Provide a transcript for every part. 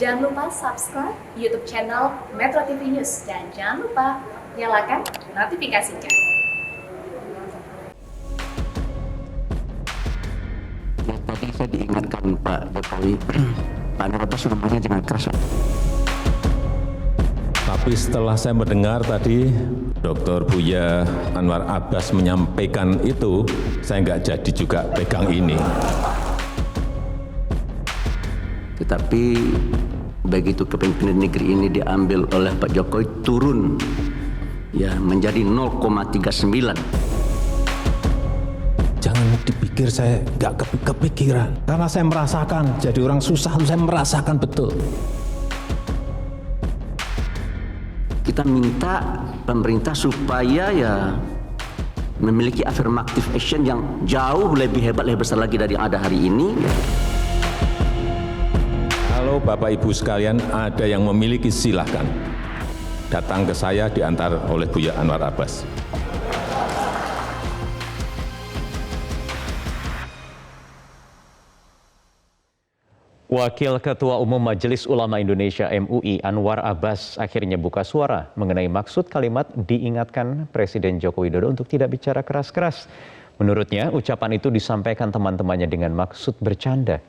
Jangan lupa subscribe YouTube channel Metro TV News dan jangan lupa nyalakan notifikasinya. Ya, tadi saya diingatkan Pak Jokowi, Pak Anwar Abbas ngomongnya jangan keras. Tapi setelah saya mendengar tadi Dr. Buya Anwar Abbas menyampaikan itu, saya nggak jadi juga pegang ini. Tetapi begitu kepemimpinan negeri ini diambil oleh Pak Jokowi turun ya menjadi 0,39. Jangan dipikir saya nggak kepikiran, karena saya merasakan jadi orang susah, saya merasakan betul. Kita minta pemerintah supaya ya memiliki affirmative action yang jauh lebih hebat, lebih besar lagi dari yang ada hari ini. Kalau Bapak Ibu sekalian ada yang memiliki, silahkan datang ke saya diantar oleh Buya Anwar Abbas. Wakil Ketua Umum Majelis Ulama Indonesia MUI Anwar Abbas akhirnya buka suara mengenai maksud kalimat diingatkan Presiden Joko Widodo untuk tidak bicara keras-keras. Menurutnya, ucapan itu disampaikan teman-temannya dengan maksud bercanda.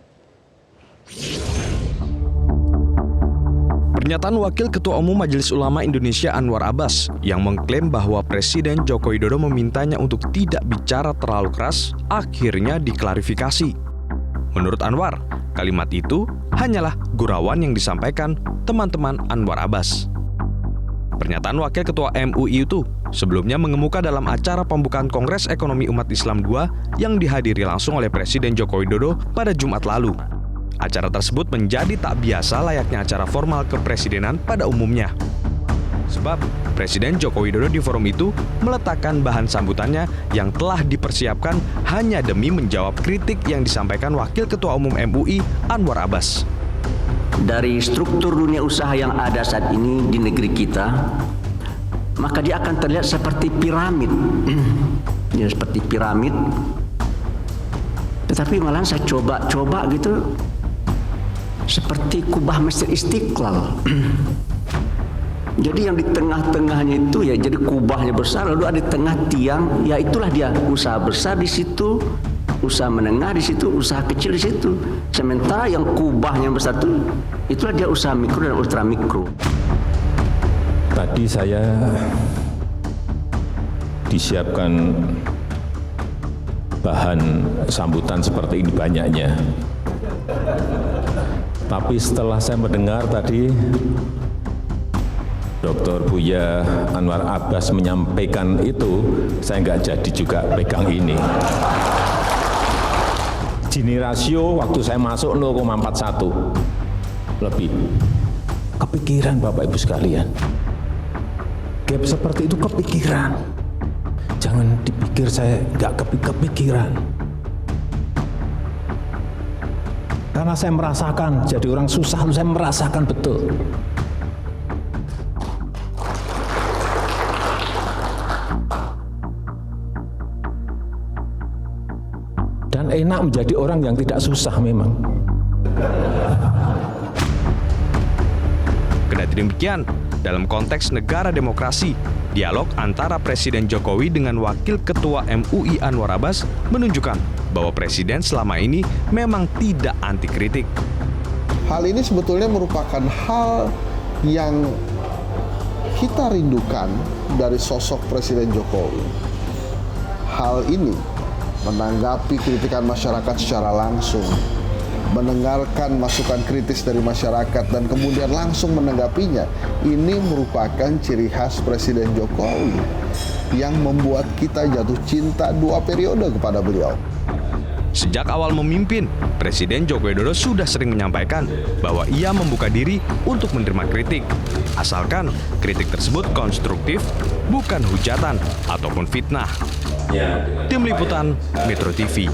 Pernyataan Wakil Ketua Umum Majelis Ulama Indonesia Anwar Abbas yang mengklaim bahwa Presiden Joko Widodo memintanya untuk tidak bicara terlalu keras akhirnya diklarifikasi. Menurut Anwar, kalimat itu hanyalah gurauan yang disampaikan teman-teman Anwar Abbas. Pernyataan Wakil Ketua MUI itu sebelumnya mengemuka dalam acara pembukaan Kongres Ekonomi Umat Islam II yang dihadiri langsung oleh Presiden Joko Widodo pada Jumat lalu. Acara tersebut menjadi tak biasa layaknya acara formal kepresidenan pada umumnya. Sebab Presiden Joko Widodo di forum itu meletakkan bahan sambutannya yang telah dipersiapkan hanya demi menjawab kritik yang disampaikan Wakil Ketua Umum MUI Anwar Abbas. Dari struktur dunia usaha yang ada saat ini di negeri kita, maka dia akan terlihat seperti piramid. Ya, seperti piramid. Tetapi malah saya coba gitu, seperti kubah Masjid Istiqlal. Jadi yang di tengah-tengahnya itu ya jadi kubahnya besar, lalu ada di tengah tiang, ya itulah dia usaha besar di situ, usaha menengah di situ, usaha kecil di situ. Sementara yang kubahnya besar itu, itulah dia usaha mikro dan ultra mikro. Tadi saya disiapkan bahan sambutan seperti ini banyaknya. Tapi setelah saya mendengar tadi Dr. Buya Anwar Abbas menyampaikan itu, saya nggak jadi juga pegang ini. Gini rasio waktu saya masuk 0,41 lebih. Kepikiran Bapak Ibu sekalian. Gap seperti itu kepikiran. Jangan dipikir saya nggak kepikiran. Karena saya merasakan jadi orang susah, saya merasakan betul. Dan enak menjadi orang yang tidak susah memang. Kendati demikian, dalam konteks negara demokrasi, dialog antara Presiden Jokowi dengan Wakil Ketua MUI Anwar Abbas menunjukkan bahwa Presiden selama ini memang tidak anti kritik. Hal ini sebetulnya merupakan hal yang kita rindukan dari sosok Presiden Jokowi. Hal ini menanggapi kritikan masyarakat secara langsung, mendengarkan masukan kritis dari masyarakat dan kemudian langsung menanggapinya. Ini merupakan ciri khas Presiden Jokowi yang membuat kita jatuh cinta 2 periode kepada beliau. Sejak awal memimpin, Presiden Joko Widodo sudah sering menyampaikan bahwa ia membuka diri untuk menerima kritik, asalkan kritik tersebut konstruktif, bukan hujatan ataupun fitnah. Tim Liputan Metro TV.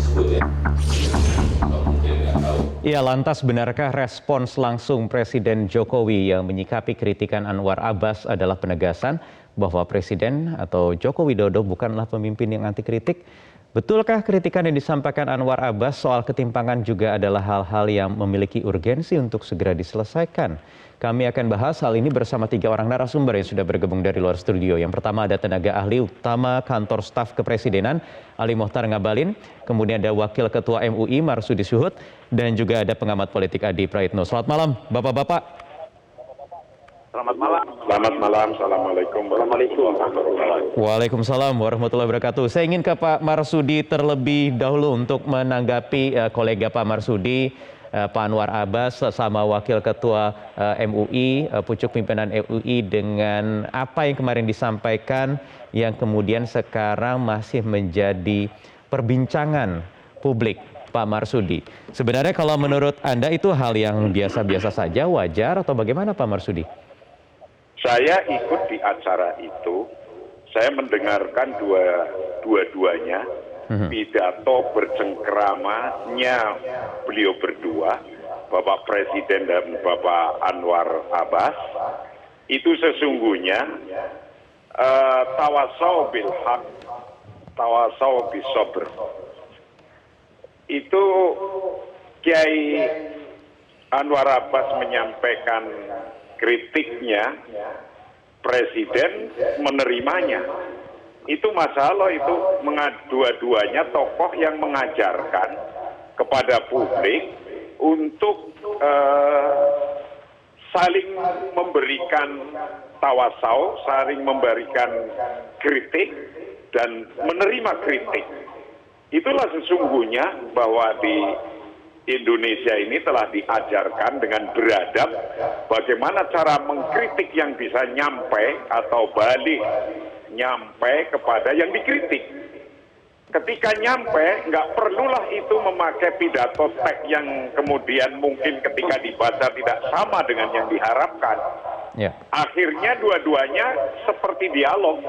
Ya, lantas benarkah respons langsung Presiden Jokowi yang menyikapi kritikan Anwar Abbas adalah penegasan bahwa Presiden atau Joko Widodo bukanlah pemimpin yang anti kritik? Betulkah kritikan yang disampaikan Anwar Abbas soal ketimpangan juga adalah hal-hal yang memiliki urgensi untuk segera diselesaikan? Kami akan bahas hal ini bersama 3 orang narasumber yang sudah bergabung dari luar studio. Yang pertama ada tenaga ahli utama Kantor Staf Kepresidenan, Ali Mohtar Ngabalin. Kemudian ada Wakil Ketua MUI, Marsudi Suhud. Dan juga ada pengamat politik Adi Praitno. Selamat malam, Bapak-Bapak. Selamat malam. Selamat malam. Assalamualaikum warahmatullahi wabarakatuh. Waalaikumsalam warahmatullahi wabarakatuh. Saya ingin ke Pak Marsudi terlebih dahulu untuk menanggapi kolega Pak Marsudi, Pak Anwar Abbas sama Wakil Ketua MUI, pucuk pimpinan MUI dengan apa yang kemarin disampaikan yang kemudian sekarang masih menjadi perbincangan publik. Pak Marsudi, sebenarnya kalau menurut Anda itu hal yang biasa-biasa saja, wajar atau bagaimana Pak Marsudi? Saya ikut di acara itu, saya mendengarkan dua-duanya, pidato bercengkeramanya beliau berdua, Bapak Presiden dan Bapak Anwar Abbas. Itu sesungguhnya tawasau bil haq, tawasau bis sabr. Itu Kiai Anwar Abbas menyampaikan kritiknya, Presiden menerimanya. Itu masalah itu dua-duanya tokoh yang mengajarkan kepada publik untuk saling memberikan tawasau, saling memberikan kritik dan menerima kritik. Itulah sesungguhnya bahwa di Indonesia ini telah diajarkan dengan beradab bagaimana cara mengkritik yang bisa nyampe atau balik nyampe kepada yang dikritik. Ketika nyampe, nggak perlulah itu memakai pidato teks yang kemudian mungkin ketika dibaca tidak sama dengan yang diharapkan. Ya. Akhirnya dua-duanya seperti dialog.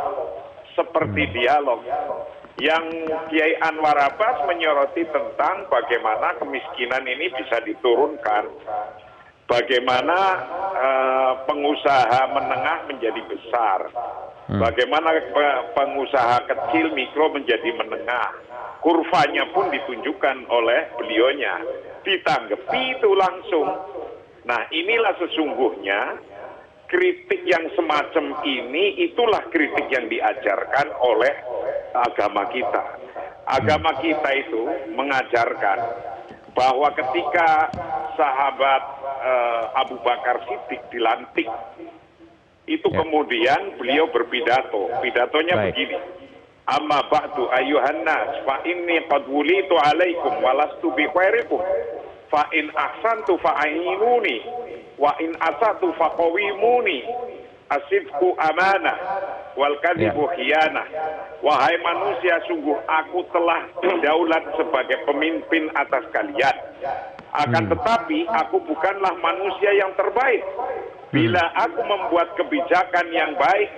Yang Kiai Anwar Abbas menyoroti tentang bagaimana kemiskinan ini bisa diturunkan, bagaimana pengusaha menengah menjadi besar, bagaimana pengusaha kecil mikro menjadi menengah. Kurvanya pun ditunjukkan oleh beliaunya, ditanggapi itu langsung. Nah, inilah sesungguhnya kritik yang semacam ini, itulah kritik yang diajarkan oleh agama kita. Agama kita itu mengajarkan bahwa ketika sahabat Abu Bakar Siddiq dilantik, itu kemudian beliau berpidato. Pidatonya begini, amma ba'du ayyuhan nas fa inni qad wulitu alaikum walastu bi khairikum fa in ahsantu fa'inuni wa in asatu faqawimuni asidku amanah wal kadhibu khiyanah. Wahai manusia, sungguh aku telah berdaulat sebagai pemimpin atas kalian. Akan tetapi aku bukanlah manusia yang terbaik. Bila aku membuat kebijakan yang baik,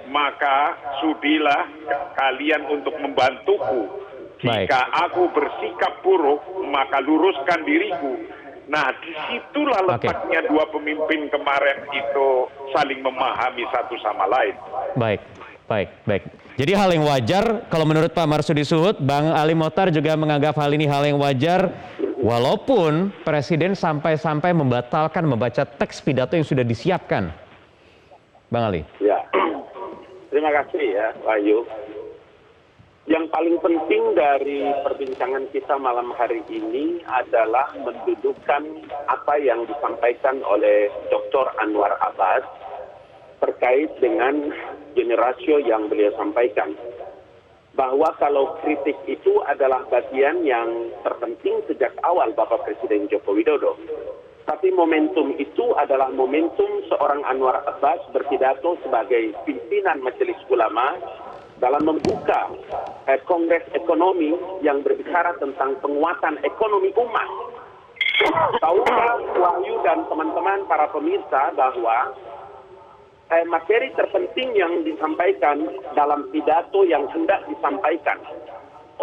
maka sudilah kalian untuk membantuku. Jika aku bersikap buruk, maka luruskan diriku. Nah, disitulah letaknya dua pemimpin kemarin itu saling memahami satu sama lain. Baik. Jadi hal yang wajar, kalau menurut Pak Marsudi Suhud, Bang Ali Mohtar juga menganggap hal ini hal yang wajar, walaupun Presiden sampai-sampai membatalkan membaca teks pidato yang sudah disiapkan. Bang Ali. Ya, terima kasih ya, Wahyu. Yang paling penting dari perbincangan kita malam hari ini adalah mendudukkan apa yang disampaikan oleh Dr. Anwar Abbas terkait dengan generasio yang beliau sampaikan. Bahwa kalau kritik itu adalah bagian yang terpenting sejak awal Bapak Presiden Joko Widodo. Tapi momentum itu adalah momentum seorang Anwar Abbas berpidato sebagai pimpinan Majelis Ulama dalam membuka Kongres Ekonomi yang berbicara tentang penguatan ekonomi umat. Tahukah Wahyu dan teman-teman para pemirsa bahwa materi terpenting yang disampaikan dalam pidato yang hendak disampaikan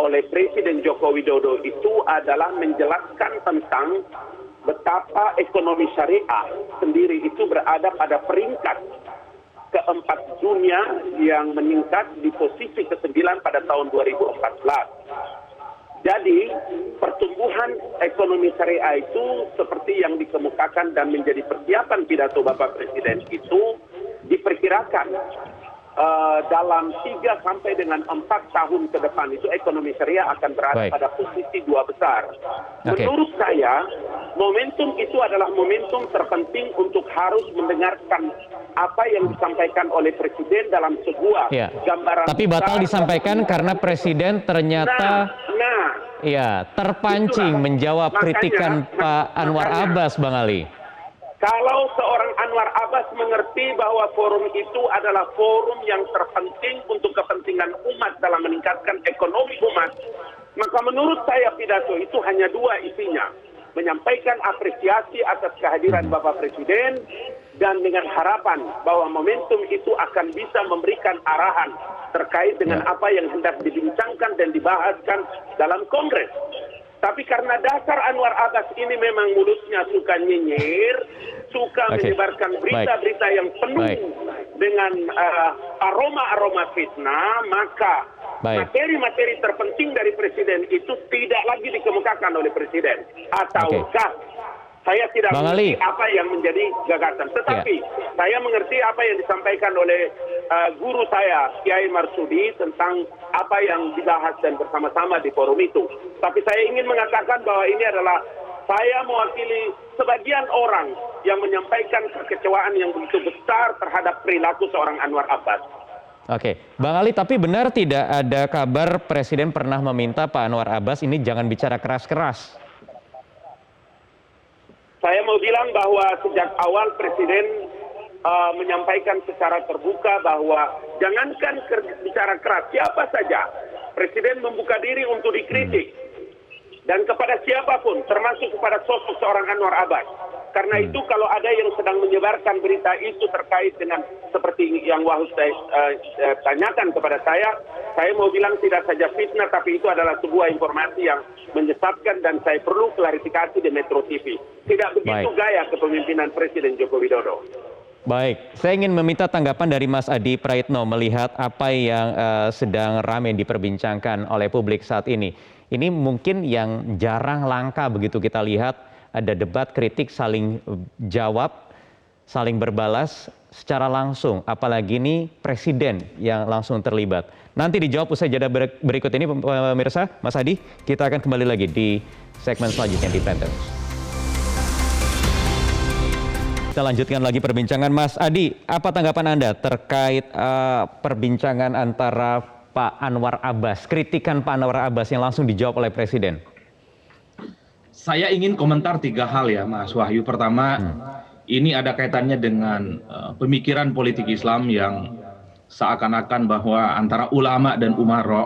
oleh Presiden Joko Widodo itu adalah menjelaskan tentang betapa ekonomi syariah sendiri itu berada pada peringkat keempat dunia yang meningkat di posisi ke-9 pada tahun 2014. Jadi pertumbuhan ekonomi syariah itu seperti yang dikemukakan dan menjadi persiapan pidato Bapak Presiden itu diperkirakan dalam 3 sampai dengan 4 tahun ke depan itu ekonomi syariah akan berada pada posisi 2 besar. Menurut saya, momentum itu adalah momentum terpenting untuk harus mendengarkan apa yang disampaikan oleh Presiden dalam sebuah gambaran. Tapi batal disampaikan karena Presiden ternyata terpancing menjawab kritikan Pak Anwar Abbas, Bang Ali. Kalau seorang Anwar Abbas mengerti bahwa forum itu adalah forum yang terpenting untuk kepentingan umat dalam meningkatkan ekonomi umat, maka menurut saya pidato itu hanya 2 isinya. Menyampaikan apresiasi atas kehadiran Bapak Presiden dan dengan harapan bahwa momentum itu akan bisa memberikan arahan terkait dengan apa yang hendak dibincangkan dan dibahaskan dalam Kongres. Tapi karena dasar Anwar Abbas ini memang mulutnya suka nyinyir, suka menyebarkan berita-berita yang penuh dengan aroma-aroma fitnah, maka materi-materi terpenting dari Presiden itu tidak lagi dikemukakan oleh Presiden. Ataukah saya tidak mengerti apa yang menjadi gagasan. Tetapi saya mengerti apa yang disampaikan oleh guru saya, Kiai Marsudi, tentang apa yang dibahas dan bersama-sama di forum itu. Tapi saya ingin mengatakan bahwa ini adalah saya mewakili sebagian orang yang menyampaikan kekecewaan yang begitu besar terhadap perilaku seorang Anwar Abbas. Oke, Bang Ali, tapi benar tidak ada kabar Presiden pernah meminta Pak Anwar Abbas ini jangan bicara keras-keras? Saya mau bilang bahwa sejak awal Presiden menyampaikan secara terbuka bahwa jangankan bicara keras, siapa saja Presiden membuka diri untuk dikritik dan kepada siapapun, termasuk kepada sosok seorang Anwar Abbas. Karena itu kalau ada yang sedang menyebarkan berita itu terkait dengan seperti yang Wahus tanyakan kepada saya mau bilang tidak saja fitnah, tapi itu adalah sebuah informasi yang menyesatkan dan saya perlu klarifikasi di Metro TV. Tidak begitu gaya kepemimpinan Presiden Joko Widodo. Baik, saya ingin meminta tanggapan dari Mas Adi Praitno melihat apa yang sedang ramai diperbincangkan oleh publik saat ini. Ini mungkin yang jarang langka begitu kita lihat, ada debat kritik saling jawab, saling berbalas secara langsung. Apalagi ini Presiden yang langsung terlibat. Nanti dijawab usai jeda berikut ini pemirsa, Mas Adi, kita akan kembali lagi di segmen selanjutnya di Prime News. Kita lanjutkan lagi perbincangan. Mas Adi, apa tanggapan Anda terkait perbincangan antara Pak Anwar Abbas, kritikan Pak Anwar Abbas yang langsung dijawab oleh Presiden? Saya ingin komentar 3 hal ya Mas Wahyu. Pertama, ini ada kaitannya dengan pemikiran politik Islam yang seakan-akan bahwa antara ulama dan umara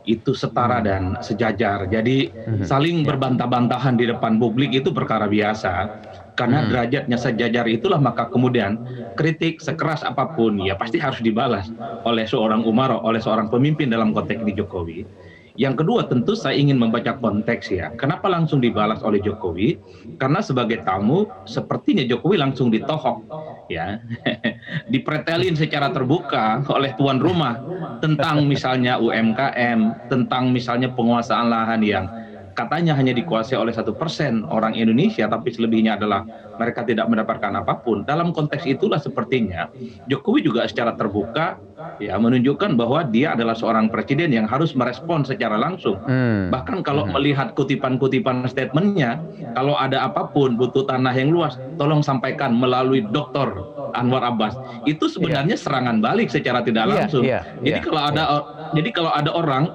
itu setara dan sejajar. Jadi saling berbantah-bantahan di depan publik itu perkara biasa. Karena derajatnya sejajar itulah maka kemudian kritik sekeras apapun ya pasti harus dibalas oleh seorang umara, oleh seorang pemimpin dalam konteks ini Jokowi. Yang kedua tentu saya ingin membaca konteks ya. Kenapa langsung dibalas oleh Jokowi? Karena sebagai tamu sepertinya Jokowi langsung ditohok ya. Dipretelin secara terbuka oleh tuan rumah tentang misalnya UMKM, tentang misalnya penguasaan lahan yang katanya hanya dikuasai oleh 1% orang Indonesia, tapi selebihnya adalah mereka tidak mendapatkan apapun. Dalam konteks itulah sepertinya Jokowi juga secara terbuka ya menunjukkan bahwa dia adalah seorang presiden yang harus merespon secara langsung. Bahkan kalau melihat kutipan-kutipan statementnya, kalau ada apapun butuh tanah yang luas, tolong sampaikan melalui Dr. Anwar Abbas. Itu sebenarnya serangan balik secara tidak langsung. Jadi kalau ada orang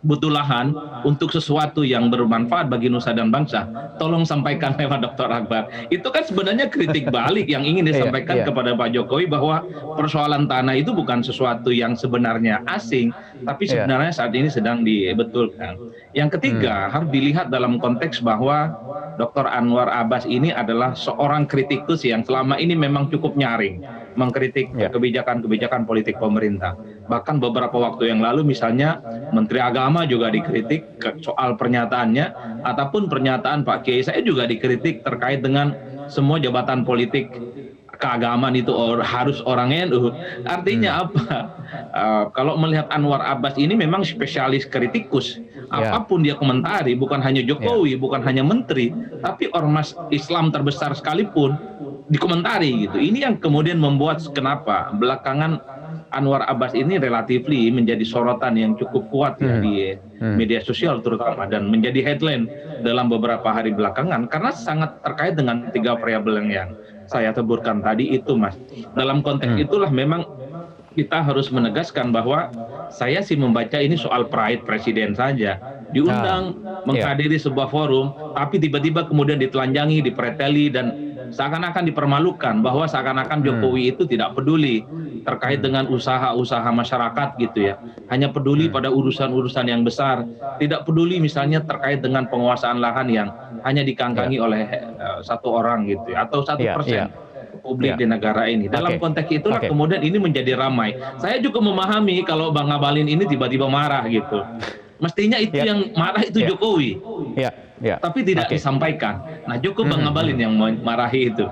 butuh lahan untuk sesuatu yang bermanfaat bagi nusa dan bangsa, tolong sampaikan lewat Dr. Akbar. Itu kan sebenarnya kritik balik yang ingin disampaikan kepada Pak Jokowi bahwa persoalan tanah itu bukan sesuatu yang sebenarnya asing, tapi sebenarnya saat ini sedang dibetulkan. Yang ketiga, harus dilihat dalam konteks bahwa Dr. Anwar Abbas ini adalah seorang kritikus yang selama ini memang cukup nyaring mengkritik kebijakan-kebijakan politik pemerintah. Bahkan beberapa waktu yang lalu misalnya Menteri Agama juga dikritik soal pernyataannya, ataupun pernyataan Pak Kiai saya juga dikritik terkait dengan semua jabatan politik keagamaan itu harus orang NU. Artinya apa? Kalau melihat Anwar Abbas ini memang spesialis kritikus. Apapun dia komentari, bukan hanya Jokowi, bukan hanya menteri, tapi ormas Islam terbesar sekalipun dikomentari gitu. Ini yang kemudian membuat kenapa belakangan Anwar Abbas ini relatifly menjadi sorotan yang cukup kuat ya di media sosial terutama, dan menjadi headline dalam beberapa hari belakangan karena sangat terkait dengan 3 variabel yang saya teburkan tadi itu, Mas. Dalam konteks itulah memang kita harus menegaskan bahwa saya sih membaca ini soal pride presiden saja. Diundang menghadiri sebuah forum, tapi tiba-tiba kemudian ditelanjangi, dipreteli, dan seakan-akan dipermalukan bahwa seakan-akan Jokowi itu tidak peduli terkait dengan usaha-usaha masyarakat gitu ya. Hanya peduli pada urusan-urusan yang besar, tidak peduli misalnya terkait dengan penguasaan lahan yang hanya dikangkangi oleh satu orang gitu ya, atau 1% publik di negara ini. Dalam konteks itulah kemudian ini menjadi ramai. Saya juga memahami kalau Bang Ngabalin ini tiba-tiba marah gitu. Mestinya itu yang marah itu Jokowi. Tapi tidak disampaikan. Nah, cukup Bang Ngabalin yang marahi itu.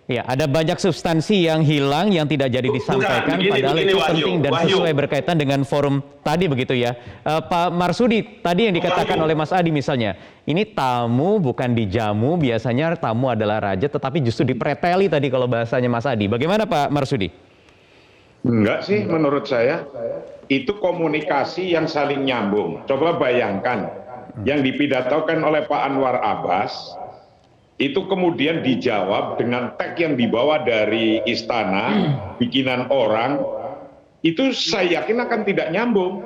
Ya, ada banyak substansi yang hilang yang tidak jadi disampaikan, padahal itu penting dan sesuai berkaitan dengan forum tadi begitu ya. Pak Marsudi, tadi yang dikatakan oleh Mas Adi misalnya, ini tamu bukan dijamu, biasanya tamu adalah raja, tetapi justru dipreteli tadi kalau bahasanya Mas Adi. Bagaimana Pak Marsudi? Enggak sih, menurut saya itu komunikasi yang saling nyambung. Coba bayangkan yang dipidatokan oleh Pak Anwar Abbas itu kemudian dijawab dengan tag yang dibawa dari istana, bikinan orang, itu saya yakin akan tidak nyambung.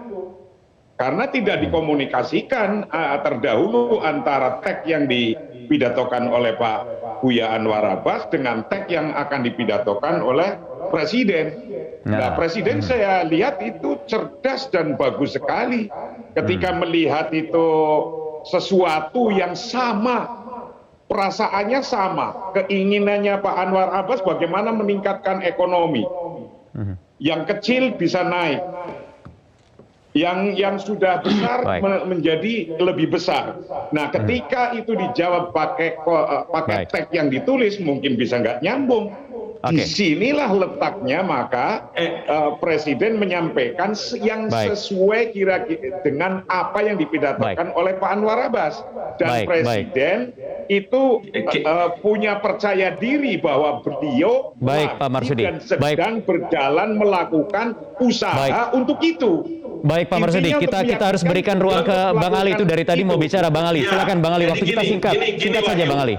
Karena tidak dikomunikasikan terdahulu antara tag yang dipidatokan oleh Pak Buya Anwar Abbas dengan tag yang akan dipidatokan oleh Presiden. Nah, Presiden saya lihat itu cerdas dan bagus sekali ketika melihat itu sesuatu yang sama. Perasaannya sama, keinginannya Pak Anwar Abbas bagaimana meningkatkan ekonomi. Yang kecil bisa naik, yang sudah besar menjadi lebih besar. Nah, ketika itu dijawab pakai tag yang ditulis, mungkin bisa nggak nyambung. Disinilah letaknya, maka Presiden menyampaikan yang sesuai kira-kira dengan apa yang dipidatokan oleh Pak Anwar Abbas. Dan Presiden itu punya percaya diri bahwa beliau dan sedang berjalan melakukan usaha untuk itu. Baik Pak Marsudi, kita harus berikan ruang ke Bang Ali, itu dari tadi mau bicara Bang Ali. Silakan Bang Ali, waktu kita singkat saja Bang Ali.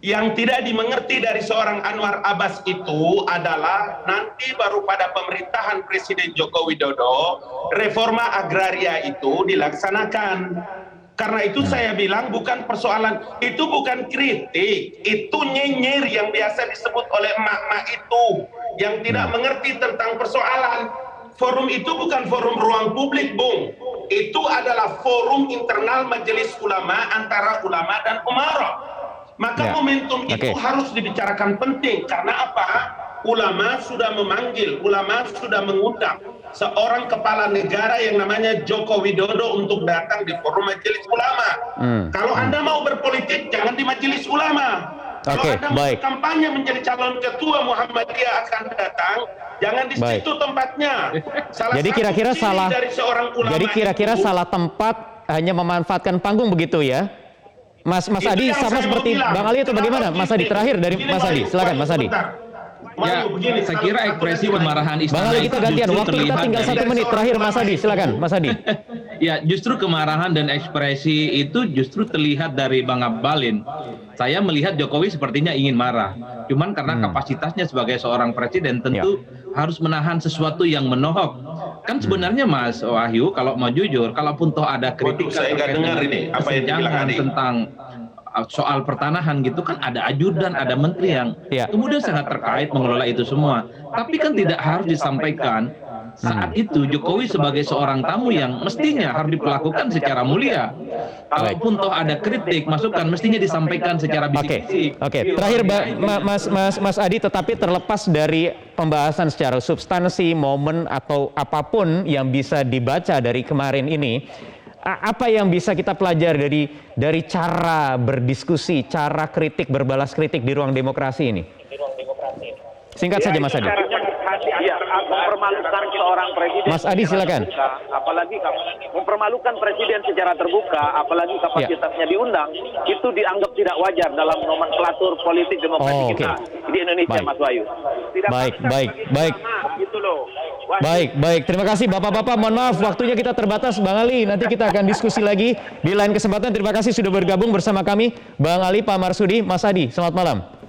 Yang tidak dimengerti dari seorang Anwar Abbas itu adalah nanti baru pada pemerintahan Presiden Joko Widodo reforma agraria itu dilaksanakan. Karena itu saya bilang bukan persoalan, itu bukan kritik, itu nyinyir yang biasa disebut oleh emak-emak itu yang tidak mengerti tentang persoalan. Forum itu bukan forum ruang publik, Bung. Itu adalah forum internal Majelis Ulama antara ulama dan umarok. Maka momentum itu harus dibicarakan penting. Karena apa? Ulama sudah memanggil, ulama sudah mengundang seorang kepala negara yang namanya Joko Widodo untuk datang di forum Majelis Ulama. Kalau Anda mau berpolitik, jangan di Majelis Ulama. Kalau Anda mau kampanye menjadi calon ketua Muhammadiyah akan datang, jangan di situ tempatnya. Jadi kira-kira salah tempat, hanya memanfaatkan panggung begitu ya? Mas Adi sama seperti Bang Ali atau bagaimana? Mas Adi, terakhir dari Mas Adi, silakan Mas Adi. Ya, saya kira ekspresi kemarahan istana Bang Ali, kita gantian, waktu kita tinggal 1 menit. Terakhir Mas Adi, silakan Mas Adi. Ya, justru kemarahan dan ekspresi itu justru terlihat dari Bang Ngabalin. Saya melihat Jokowi sepertinya ingin marah. Cuman karena kapasitasnya sebagai seorang presiden tentu harus menahan sesuatu yang menohok. Kan sebenarnya Mas Wahyu, kalau mau jujur, kalaupun toh ada kritik saya nggak dengar ini apa yang dibilang tentang soal pertanahan gitu, kan ada ajudan, ada menteri yang kemudian sangat terkait mengelola itu semua. Tapi kan tidak harus disampaikan saat itu Jokowi sebagai seorang tamu yang mestinya harus diperlakukan secara mulia. Kalaupun toh ada kritik, masukan mestinya disampaikan secara bisik-bisik. Terakhir Mas Adi, tetapi terlepas dari pembahasan secara substansi, momen atau apapun yang bisa dibaca dari kemarin ini, Apa yang bisa kita pelajari dari cara berdiskusi, cara kritik, berbalas kritik di ruang demokrasi ini? Singkat saja Mas Adi. Iya, mempermalukan seorang presiden. Mas Adi silakan. Apalagi mempermalukan presiden secara terbuka, apalagi kapasitasnya diundang, itu dianggap tidak wajar dalam nomenklatur politik demokrasi kita di Indonesia, Mas Wahyu. Baik. Gitu loh. Baik. Terima kasih Bapak-Bapak. Mohon maaf waktunya kita terbatas. Bang Ali, nanti kita akan diskusi lagi di lain kesempatan. Terima kasih sudah bergabung bersama kami. Bang Ali, Pak Marsudi, Mas Adi. Selamat malam.